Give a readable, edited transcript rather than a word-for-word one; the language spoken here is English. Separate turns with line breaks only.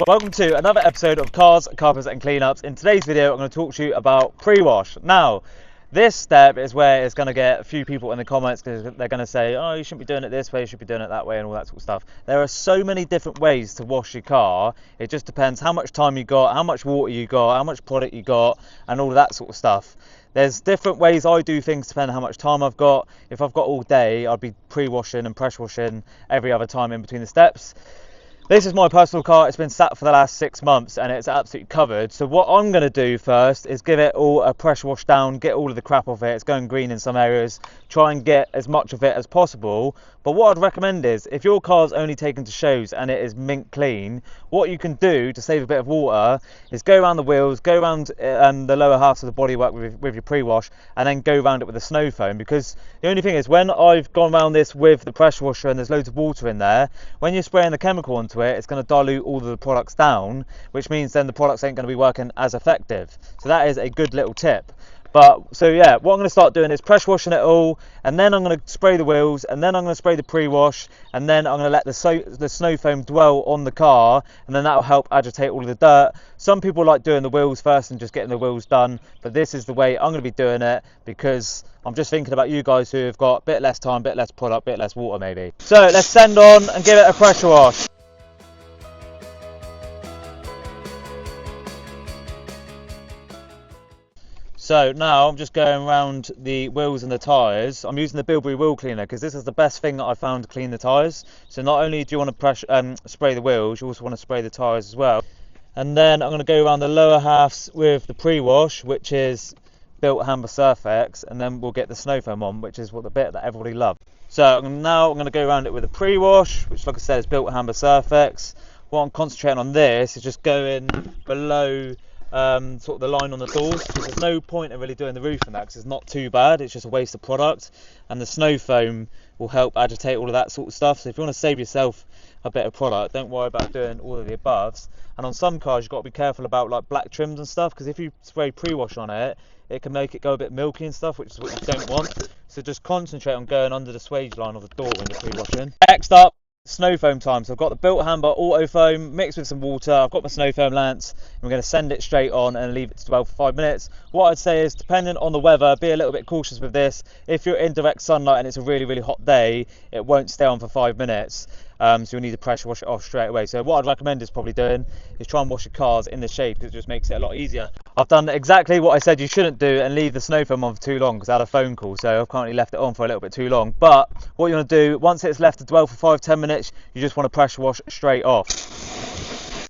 Welcome to another episode of Cars, Cuppas and Cleanups. In today's video, I'm going to talk to you about pre-wash. Now, this step is where it's going to get a few people in the comments because they're going to say, oh, you shouldn't be doing it this way, you should be doing it that way and all that sort of stuff. There are so many different ways to wash your car. It just depends how much time you got, how much water you got, how much product you got and all of that sort of stuff. There's different ways I do things depending on how much time I've got. If I've got all day, I'd be pre-washing and pressure washing every other time in between the steps. This is my personal car. It's been sat for the last 6 months and it's absolutely covered. So what I'm going to do first is give it all a pressure wash down, get all of the crap off it. It's going green in some areas. Try and get as much of it as possible. But what I'd recommend is, if your car's only taken to shows and it is mint clean, what you can do to save a bit of water is go around the wheels, go around the lower halves of the bodywork with your pre-wash, and then go around it with a snow foam. Because the only thing is, when I've gone around this with the pressure washer and there's loads of water in there, when you're spraying the chemical onto it, it's going to dilute all of the products down, which means then the products ain't going to be working as effective. So that is a good little tip. But so yeah, what I'm going to start doing is pressure washing it all, and then I'm going to spray the wheels, and then I'm going to spray the pre-wash, and then I'm going to let the snow foam dwell on the car, and then that will help agitate all of the dirt. Some people like doing the wheels first and just getting the wheels done, but this is the way I'm going to be doing it because I'm just thinking about you guys who have got a bit less time, bit less product, bit less water maybe. So let's send on and give it a pressure wash. So now I'm just going around the wheels and the tyres. I'm using the Bilberry wheel cleaner because this is the best thing that I found to clean the tyres. So not only do you want to spray the wheels, you also want to spray the tyres as well. And then I'm going to go around the lower halves with the pre-wash, which is Built Hamber Surfex, and then we'll get the snow foam on, which is what the bit that everybody loves. So now I'm going to go around it with the pre-wash, which, like I said, is Built Hamber Surfex. What I'm concentrating on this is just going below sort of the line on the doors, because there's no point in really doing the roof and that because it's not too bad, it's just a waste of product, and the snow foam will help agitate all of that sort of stuff. So if you want to save yourself a bit of product, don't worry about doing all of the aboves. And on some cars you've got to be careful about like black trims and stuff, because if you spray pre-wash on it, it can make it go a bit milky and stuff, which is what you don't want. So just concentrate on going under the swage line of the door when you're pre-washing. Next up, snow foam time. So I've got the Built Hamber Auto Foam mixed with some water. I've got my snow foam lance, and we're going to send it straight on and leave it to dwell for 5 minutes. What I'd say is, depending on the weather, be a little bit cautious with this. If you're in direct sunlight and it's a really, really hot day, it won't stay on for 5 minutes. So you'll need to pressure wash it off straight away. So what I'd recommend is probably doing is try and wash your cars in the shade, because it just makes it a lot easier. I've done exactly what I said you shouldn't do and leave the snow foam on for too long, because I had a phone call, so I've currently left it on for a little bit too long. But what you want to do, once it's left to dwell for 5-10 minutes, you just want to pressure wash straight off.